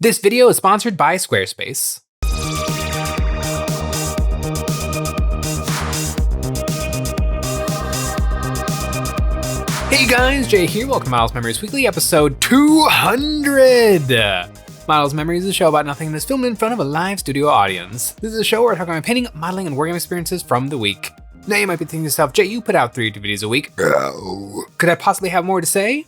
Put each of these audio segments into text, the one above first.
This video is sponsored by Squarespace. Hey guys, Jay here. Welcome to Models Memories Weekly, episode 200. Models Memories is a show about nothing that's filmed in front of a live studio audience. This is a show where I talk about my painting, modeling, and wargame experiences from the week. Now you might be thinking to yourself, Jay, you put out 3 videos a week. Could I possibly have more to say?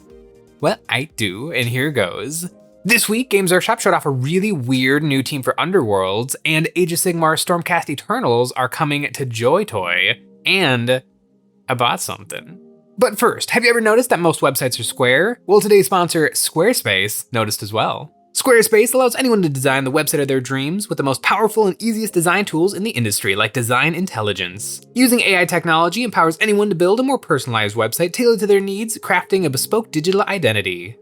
Well, I do, and here goes. This week, Games Workshop showed off a really weird new team for Underworlds, and Age of Sigmar Stormcast Eternals are coming to Joy Toy, and I bought something. But first, have you ever noticed that most websites are square? Well, today's sponsor, Squarespace, noticed as well. Squarespace allows anyone to design the website of their dreams with the most powerful and easiest design tools in the industry, like Design Intelligence. Using AI technology empowers anyone to build a more personalized website tailored to their needs, crafting a bespoke digital identity.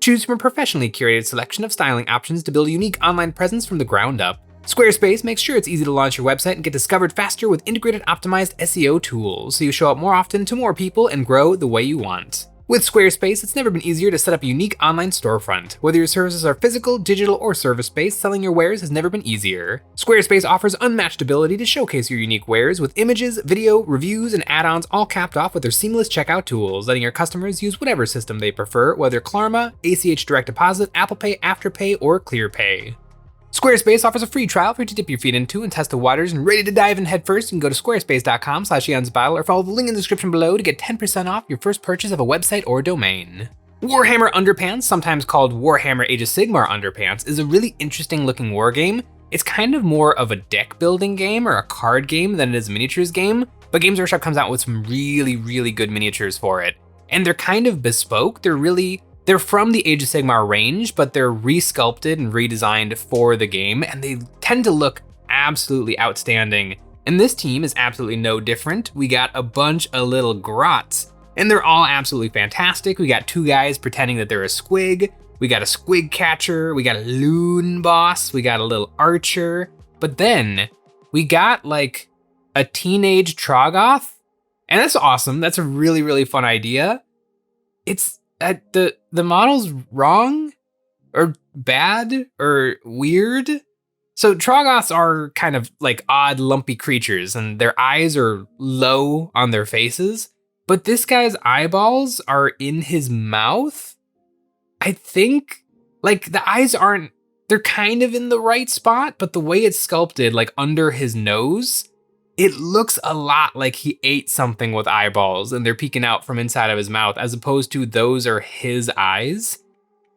Choose from a professionally curated selection of styling options to build a unique online presence from the ground up. Squarespace makes sure it's easy to launch your website and get discovered faster with integrated optimized SEO tools, so you show up more often to more people and grow the way you want. With Squarespace, it's never been easier to set up a unique online storefront. Whether your services are physical, digital, or service-based, selling your wares has never been easier. Squarespace offers unmatched ability to showcase your unique wares with images, video, reviews, and add-ons all capped off with their seamless checkout tools, letting your customers use whatever system they prefer, whether Klarna, ACH Direct Deposit, Apple Pay, Afterpay, or ClearPay. Squarespace offers a free trial for you to dip your feet into and test the waters, and ready to dive in headfirst, you can go to squarespace.com/EonsOfBattle or follow the link in the description below to get 10% off your first purchase of a website or domain. Warhammer Underpants, sometimes called Warhammer Age of Sigmar Underpants, is a really interesting looking wargame. It's kind of more of a deck building game or a card game than it is a miniatures game, but Games Workshop comes out with some really good miniatures for it. And they're kind of bespoke. They're from the Age of Sigmar range, but they're resculpted and redesigned for the game, and they tend to look absolutely outstanding. And this team is absolutely no different. We got a bunch of little Grots, and they're all absolutely fantastic. We got 2 guys pretending that they're a squig. We got a squig catcher. We got a loon boss. We got a little archer. But then we got like a teenage Troggoth, and that's awesome. That's a really fun idea. It's the model's wrong or bad or weird. So Troggoths are kind of like odd lumpy creatures, and their eyes are low on their faces, but this guy's eyeballs are in his mouth. I think like the eyes they're kind of in the right spot, but the way it's sculpted, like under his nose, it looks a lot like he ate something with eyeballs and they're peeking out from inside of his mouth, as opposed to those are his eyes.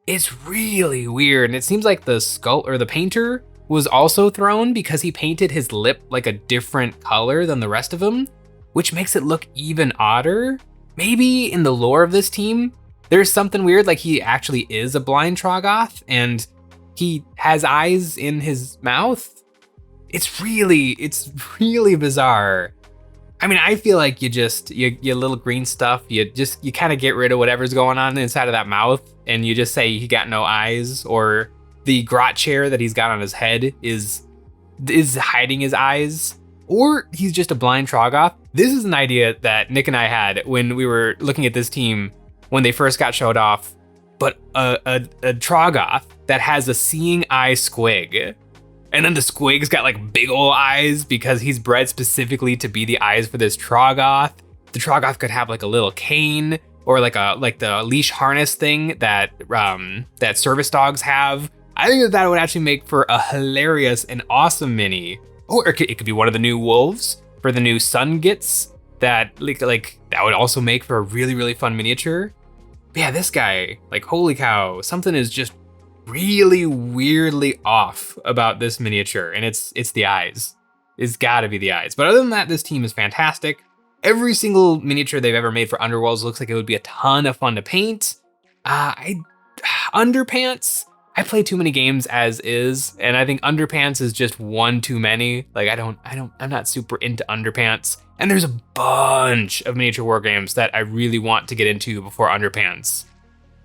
It's really weird. And it seems like the painter was also thrown because he painted his lip like a different color than the rest of him, which makes it look even odder. Maybe in the lore of this team, there's something weird, like he actually is a blind Troggoth and he has eyes in his mouth. It's really bizarre. I mean, I feel like you little green stuff, you kind of get rid of whatever's going on inside of that mouth, and you just say he got no eyes, or the grot chair that he's got on his head is hiding his eyes, or he's just a blind Troggoth. This is an idea that Nick and I had when we were looking at this team when they first got showed off, but a Troggoth that has a seeing eye squig. And then the squig's got like big ol' eyes because he's bred specifically to be the eyes for this Troggoth. The Troggoth could have like a little cane or like the leash harness thing that service dogs have. I think that would actually make for a hilarious and awesome mini. Or it could be one of the new wolves for the new Sun Gitz that like that would also make for a really fun miniature. But yeah, this guy, like holy cow, something is just really weirdly off about this miniature, and it's the eyes. It's gotta be the eyes. But other than that, this team is fantastic. Every single miniature they've ever made for Underworlds looks like it would be a ton of fun to paint. Underpants, I play too many games as is, and I think Underpants is just one too many. Like I'm not super into Underpants. And there's a bunch of miniature war games that I really want to get into before Underpants.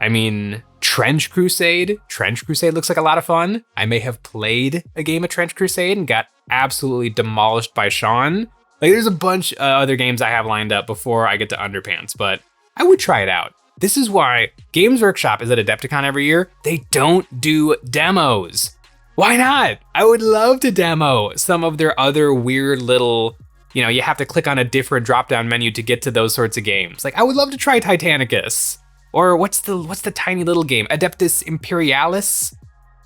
I mean, Trench Crusade looks like a lot of fun. I may have played a game of Trench Crusade and got absolutely demolished by Sean. Like there's a bunch of other games I have lined up before I get to Underpants, but I would try it out. This is why Games Workshop is at Adepticon every year. They don't do demos. Why not? I would love to demo some of their other weird little, you have to click on a different drop-down menu to get to those sorts of games. Like, I would love to try Titanicus. Or what's the tiny little game? Adeptus Imperialis?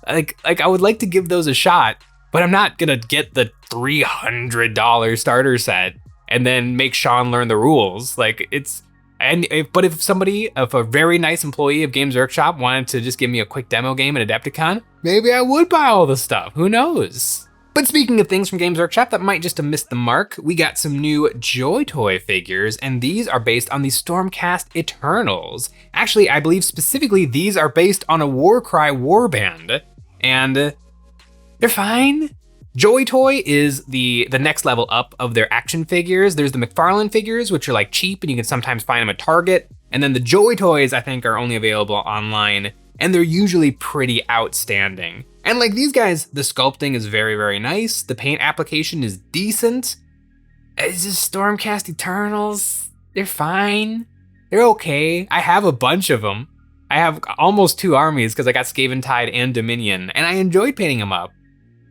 Like I would like to give those a shot, but I'm not gonna get the $300 starter set and then make Sean learn the rules. But if a very nice employee of Games Workshop wanted to just give me a quick demo game at Adepticon, maybe I would buy all the stuff, who knows? But speaking of things from Games Workshop that might just have missed the mark, we got some new Joy Toy figures, and these are based on the Stormcast Eternals. Actually, I believe specifically these are based on a Warcry warband, and they're fine. Joy Toy is the next level up of their action figures. There's the McFarlane figures, which are like cheap and you can sometimes find them at Target. And then the Joy Toys, I think, are only available online, and they're usually pretty outstanding. And like these guys, the sculpting is very, very nice. The paint application is decent. It's just Stormcast Eternals. They're fine. They're okay. I have a bunch of them. I have almost 2 armies because I got Skaven Tide and Dominion, and I enjoyed painting them up.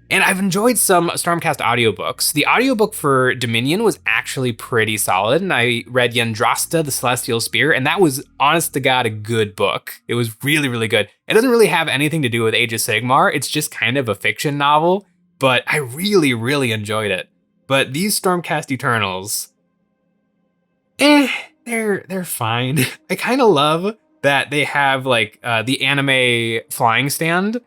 And I've enjoyed some Stormcast audiobooks. The audiobook for Dominion was actually pretty solid, and I read Yendrasta, the Celestial Spear, and that was, honest to God, a good book. It was really, really good. It doesn't really have anything to do with Age of Sigmar. It's just kind of a fiction novel, but I really, really enjoyed it. But these Stormcast Eternals, they're fine. I kind of love that they have like the anime flying stand,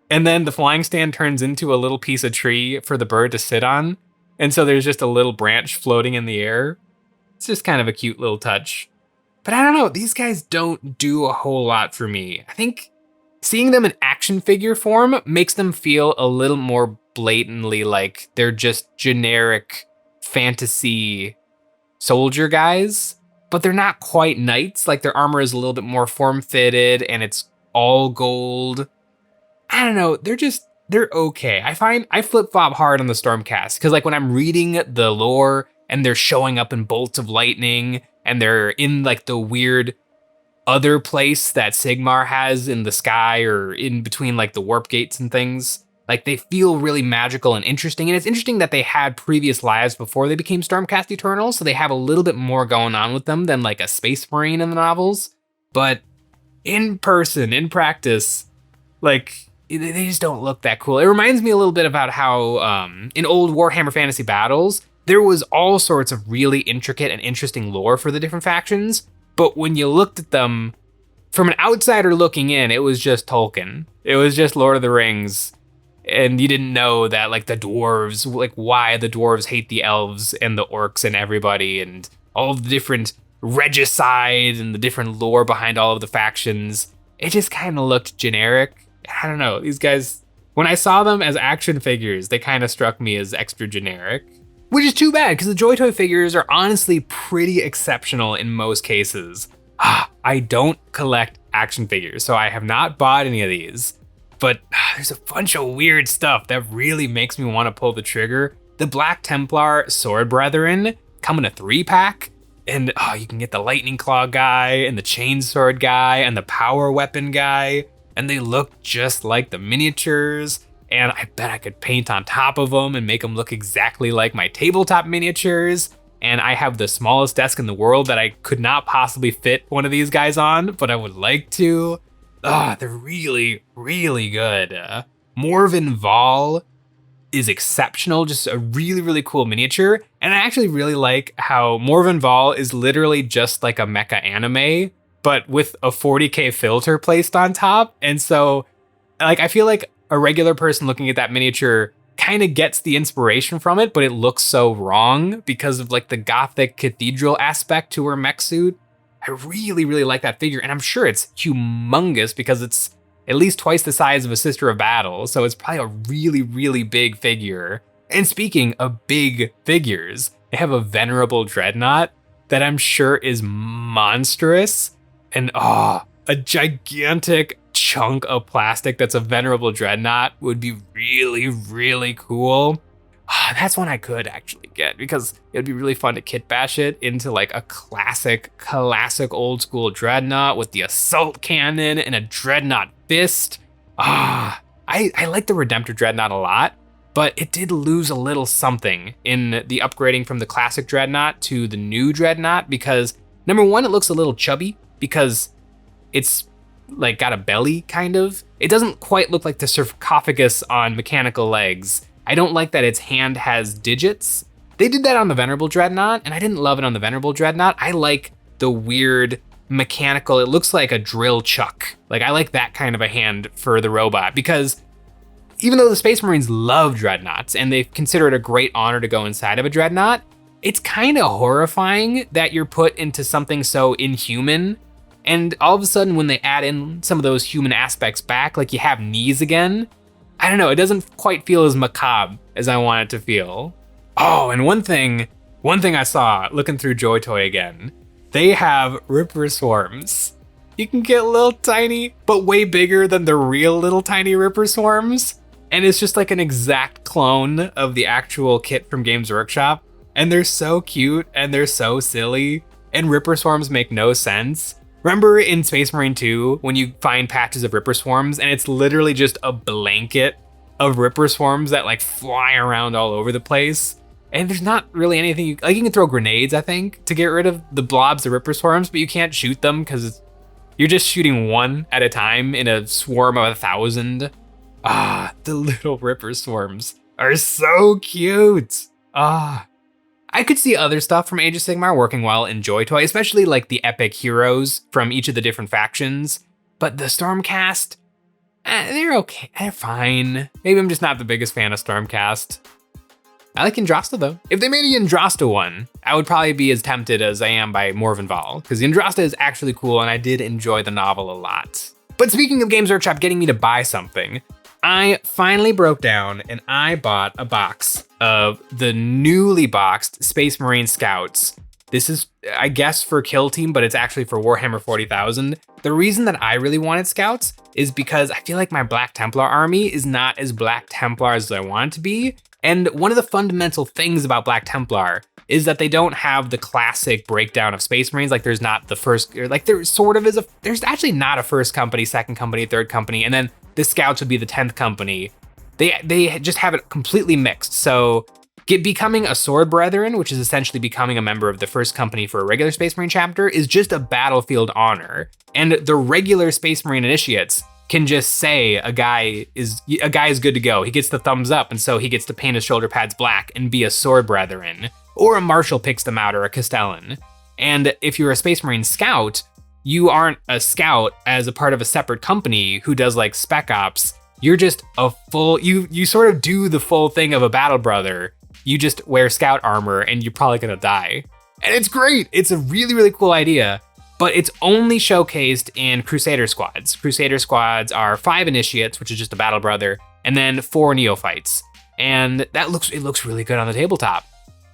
and then the flying stand turns into a little piece of tree for the bird to sit on. And so there's just a little branch floating in the air. It's just kind of a cute little touch. But I don't know, these guys don't do a whole lot for me. I think seeing them in action figure form makes them feel a little more blatantly like they're just generic fantasy soldier guys, but they're not quite knights. Like their armor is a little bit more form-fitted and it's all gold. I don't know, they're okay. I flip-flop hard on the Stormcast, because like when I'm reading the lore and they're showing up in bolts of lightning and they're in like the weird other place that Sigmar has in the sky or in between like the warp gates and things, like they feel really magical and interesting. And it's interesting that they had previous lives before they became Stormcast Eternals, so they have a little bit more going on with them than like a Space Marine in the novels. But in person, in practice, like they just don't look that cool. It reminds me a little bit about how in old Warhammer Fantasy Battles, there was all sorts of really intricate and interesting lore for the different factions. But when you looked at them from an outsider looking in, it was just Tolkien. It was just Lord of the Rings. And you didn't know that like the dwarves, like why the dwarves hate the elves and the orcs and everybody and all of the different regicide and the different lore behind all of the factions. It just kind of looked generic. I don't know, these guys, when I saw them as action figures, they kind of struck me as extra generic, which is too bad because the Joy Toy figures are honestly pretty exceptional in most cases. I don't collect action figures, so I have not bought any of these, but there's a bunch of weird stuff that really makes me want to pull the trigger. The Black Templar Sword Brethren come in a 3-pack, and you can get the Lightning Claw guy and the Chainsword guy and the Power Weapon guy. And they look just like the miniatures, and I bet I could paint on top of them and make them look exactly like my tabletop miniatures. And I have the smallest desk in the world that I could not possibly fit one of these guys on, but I would like to. They're really, really good. Morven Vol is exceptional, just a really, really cool miniature. And I actually really like how Morven Vol is literally just like a mecha anime, but with a 40K filter placed on top. And so like, I feel like a regular person looking at that miniature kind of gets the inspiration from it, but it looks so wrong because of like the gothic cathedral aspect to her mech suit. I really, really like that figure. And I'm sure it's humongous because it's at least twice the size of a Sister of Battle. So it's probably a really, really big figure. And speaking of big figures, they have a Venerable Dreadnought that I'm sure is monstrous. And a gigantic chunk of plastic that's a Venerable Dreadnought would be really, really cool. That's one I could actually get because it'd be really fun to kit bash it into like a classic old school dreadnought with the assault cannon and a dreadnought fist. I like the Redemptor dreadnought a lot, but it did lose a little something in the upgrading from the classic dreadnought to the new dreadnought because number one, it looks a little chubby because it's like got a belly kind of. It doesn't quite look like the sarcophagus on mechanical legs. I don't like that its hand has digits. They did that on the Venerable Dreadnought, and I didn't love it on the Venerable Dreadnought. I like the weird mechanical, it looks like a drill chuck. Like I like that kind of a hand for the robot because even though the Space Marines love dreadnoughts and they consider it a great honor to go inside of a dreadnought, it's kind of horrifying that you're put into something so inhuman. And all of a sudden when they add in some of those human aspects back, like you have knees again, I don't know, it doesn't quite feel as macabre as I want it to feel. Oh, and one thing I saw looking through Joy Toy again, they have Ripper Swarms. You can get little tiny, but way bigger than the real little tiny Ripper Swarms. And it's just like an exact clone of the actual kit from Games Workshop. And they're so cute and they're so silly. And Ripper Swarms make no sense. Remember in Space Marine 2 when you find patches of Ripper Swarms and it's literally just a blanket of Ripper Swarms that like fly around all over the place? And there's not really anything, you can throw grenades, I think, to get rid of the blobs of Ripper Swarms, but you can't shoot them because you're just shooting one at a time in a swarm of 1,000. The little Ripper Swarms are so cute. I could see other stuff from Age of Sigmar working well in Joy Toy, especially like the epic heroes from each of the different factions. But the Stormcast, they're okay, they're fine. Maybe I'm just not the biggest fan of Stormcast. I like Andrasta though. If they made a Andrasta one, I would probably be as tempted as I am by Morven Val, because Andrasta is actually cool and I did enjoy the novel a lot. But speaking of Games Workshop getting me to buy something, I finally broke down and I bought a box of the newly boxed Space Marine Scouts. This is, I guess, for Kill Team, but it's actually for Warhammer 40,000. The reason that I really wanted Scouts is because I feel like my Black Templar army is not as Black Templar as I want it to be. And one of the fundamental things about Black Templar is that they don't have the classic breakdown of Space Marines. Like there's not the first, or like there sort of is there's actually not a first company, second company, third company, and then the Scouts would be the 10th company. They just have it completely mixed. So becoming a Sword Brethren, which is essentially becoming a member of the first company for a regular Space Marine chapter, is just a battlefield honor. And the regular Space Marine initiates can just say a guy is good to go. He gets the thumbs up, and so he gets to paint his shoulder pads black and be a Sword Brethren. Or a Marshal picks them out, or a Castellan. And if you're a Space Marine Scout, you aren't a Scout as a part of a separate company who does like Spec Ops. You're just a full, you sort of do the full thing of a Battle Brother. You just wear Scout armor and you're probably gonna die. And it's great. It's a really, really cool idea. But it's only showcased in Crusader Squads. Crusader Squads are 5 Initiates, which is just a Battle Brother, and then 4 Neophytes. And it looks really good on the tabletop.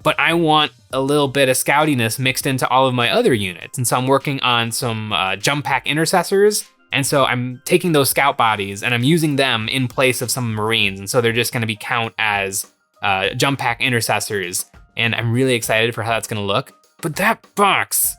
But I want a little bit of scoutiness mixed into all of my other units. And so I'm working on some jump pack intercessors. And so I'm taking those scout bodies and I'm using them in place of some Marines. And so they're just gonna count as jump pack intercessors. And I'm really excited for how that's gonna look. But that box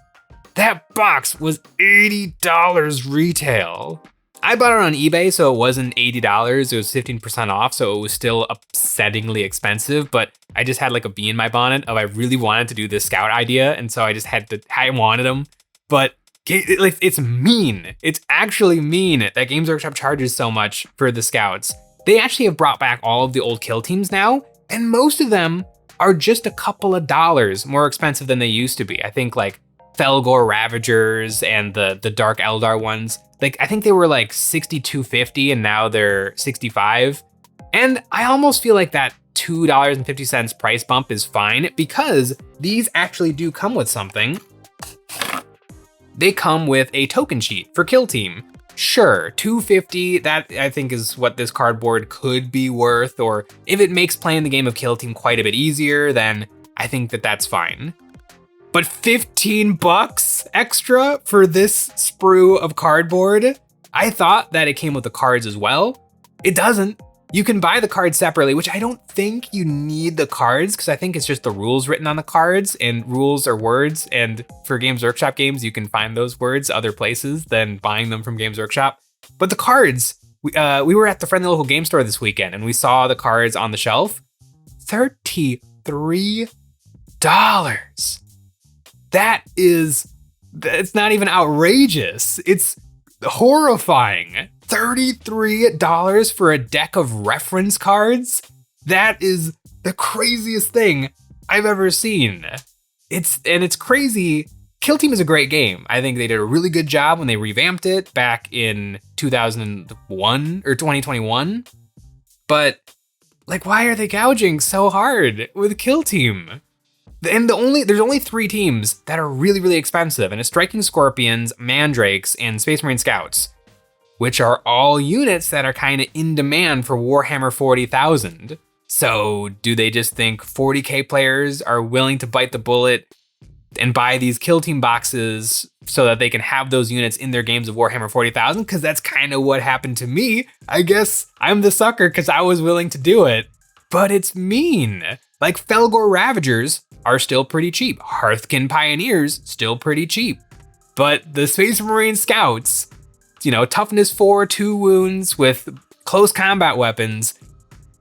was $80 retail. I bought it on eBay, so it wasn't $80. It was 15% off, so it was still upsettingly expensive, but I just had like a bee in my bonnet of I really wanted to do this Scout idea, and so I wanted them. But it's mean. It's actually mean that Games Workshop charges so much for the Scouts. They actually have brought back all of the old kill teams now, and most of them are just a couple of dollars more expensive than they used to be. I think like Felgor Ravagers and the Dark Eldar ones, like I think they were like $62.50 and now they're $65. And I almost feel like that $2.50 price bump is fine because these actually do come with something. They come with a token sheet for Kill Team. Sure, $2.50, that I think is what this cardboard could be worth, or if it makes playing the game of Kill Team quite a bit easier, then I think that that's fine. But $15 extra for this sprue of cardboard? I thought that it came with the cards as well. It doesn't. You can buy the cards separately, which I don't think you need the cards because I think it's just the rules written on the cards, and rules are words. And for Games Workshop games, you can find those words other places than buying them from Games Workshop. But the cards, we were at the friendly local game store this weekend and we saw the cards on the shelf. $33. It's not even outrageous. It's horrifying. $33 for a deck of reference cards? That is the craziest thing I've ever seen. It's crazy. Kill Team is a great game. I think they did a really good job when they revamped it back in 2001 or 2021. But like, why are they gouging so hard with Kill Team? And there's only 3 teams that are really, really expensive, and it's Striking Scorpions, Mandrakes, and Space Marine Scouts, which are all units that are kind of in demand for Warhammer 40,000. So do they just think 40K players are willing to bite the bullet and buy these Kill Team boxes so that they can have those units in their games of Warhammer 40,000? Because that's kind of what happened to me. I guess I'm the sucker because I was willing to do it. But it's mean. Like Felgor Ravagers are still pretty cheap. Hearthkin Pioneers, still pretty cheap. But the Space Marine Scouts, toughness 4, 2 wounds with close combat weapons,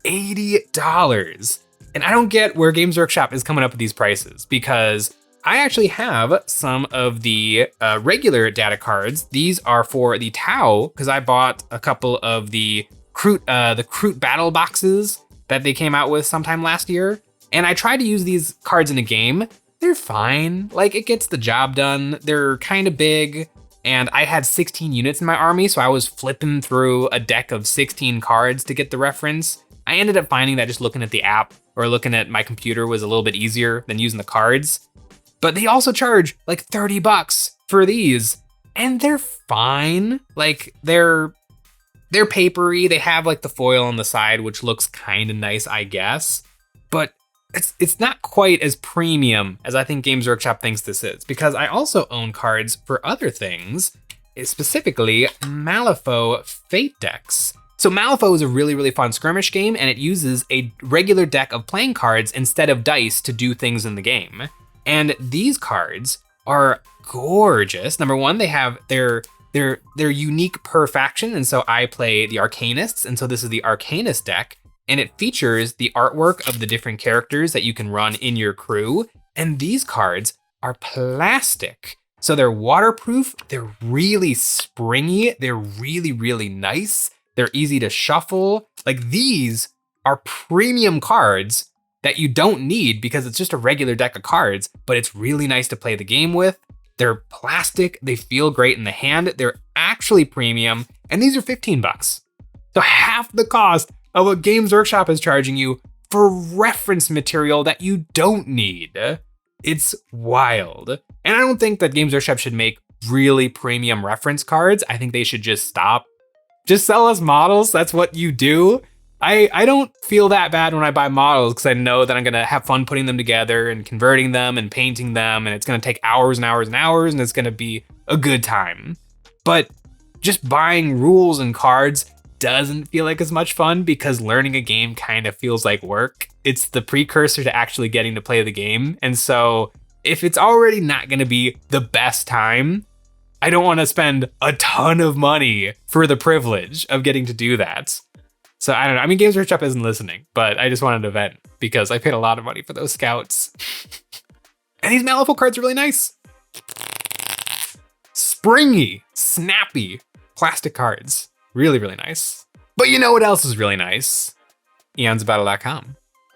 $80. And I don't get where Games Workshop is coming up with these prices, because I actually have some of the regular data cards. These are for the Tau, because I bought a couple of the Kroot battle boxes that they came out with sometime last year. And I tried to use these cards in a game. They're fine. Like, it gets the job done. They're kind of big. And I had 16 units in my army, so I was flipping through a deck of 16 cards to get the reference. I ended up finding that just looking at the app or looking at my computer was a little bit easier than using the cards. But they also charge like $30 for these, and they're fine. Like, they're papery. They have like the foil on the side, which looks kind of nice, I guess. But it's not quite as premium as I think Games Workshop thinks this is, because I also own cards for other things, specifically Malifaux Fate decks. So Malifaux is a really, really fun skirmish game, and it uses a regular deck of playing cards instead of dice to do things in the game. And these cards are gorgeous. Number one, they have their unique per faction, and so I play the Arcanists, and so this is the Arcanist deck. And it features the artwork of the different characters that you can run in your crew. And these cards are plastic. So they're waterproof, they're really springy, they're really, really nice, they're easy to shuffle. Like, these are premium cards that you don't need because it's just a regular deck of cards, but it's really nice to play the game with. They're plastic, they feel great in the hand, they're actually premium, and these are $15. So half the cost of what Games Workshop is charging you for reference material that you don't need. It's wild. And I don't think that Games Workshop should make really premium reference cards. I think they should just stop. Just sell us models, that's what you do. I don't feel that bad when I buy models because I know that I'm gonna have fun putting them together and converting them and painting them, and it's gonna take hours and hours and hours, and it's gonna be a good time. But just buying rules and cards doesn't feel like as much fun because learning a game kind of feels like work. It's the precursor to actually getting to play the game. And so if it's already not going to be the best time, I don't want to spend a ton of money for the privilege of getting to do that. So I don't know. I mean, Games Workshop isn't listening, but I just wanted to vent because I paid a lot of money for those scouts. And these Malifaux cards are really nice. Springy, snappy, plastic cards. Really, really nice. But you know what else is really nice? EonsOfBattle.com.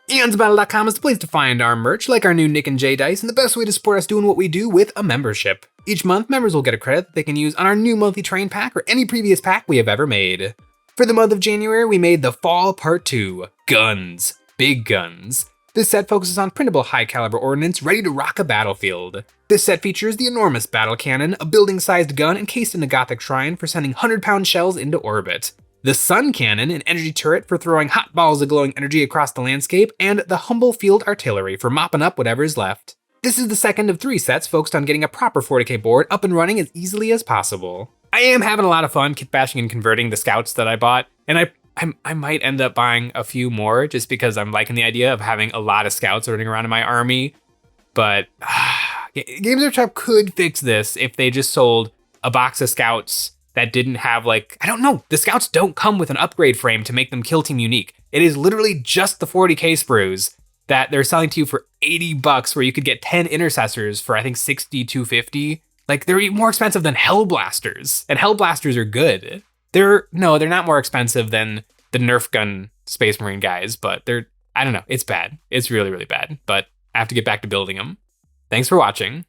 EonsOfBattle.com is the place to find our merch, like our new Nick and Jay dice, and the best way to support us doing what we do with a membership. Each month, members will get a credit that they can use on our new monthly train pack or any previous pack we have ever made. For the month of January, we made the Fall Part 2, Guns, Big Guns. This set focuses on printable high-caliber ordnance ready to rock a battlefield. This set features the enormous battle cannon, a building-sized gun encased in a Gothic shrine for sending 100-pound shells into orbit, the sun cannon, an energy turret for throwing hot balls of glowing energy across the landscape, and the humble field artillery for mopping up whatever is left. This is the second of 3 sets focused on getting a proper 40k board up and running as easily as possible. I am having a lot of fun kit bashing and converting the scouts that I bought, and I I might end up buying a few more just because I'm liking the idea of having a lot of scouts running around in my army. But Games Workshop could fix this if they just sold a box of scouts that didn't have like, I don't know, the scouts don't come with an upgrade frame to make them kill team unique. It is literally just the 40k sprues that they're selling to you for $80, where you could get 10 intercessors for I think 60-250. Like, they're even more expensive than Hellblasters, and Hellblasters are good. They're not more expensive than the Nerf gun Space Marine guys, but I don't know, it's bad. It's really, really bad, but I have to get back to building them. Thanks for watching.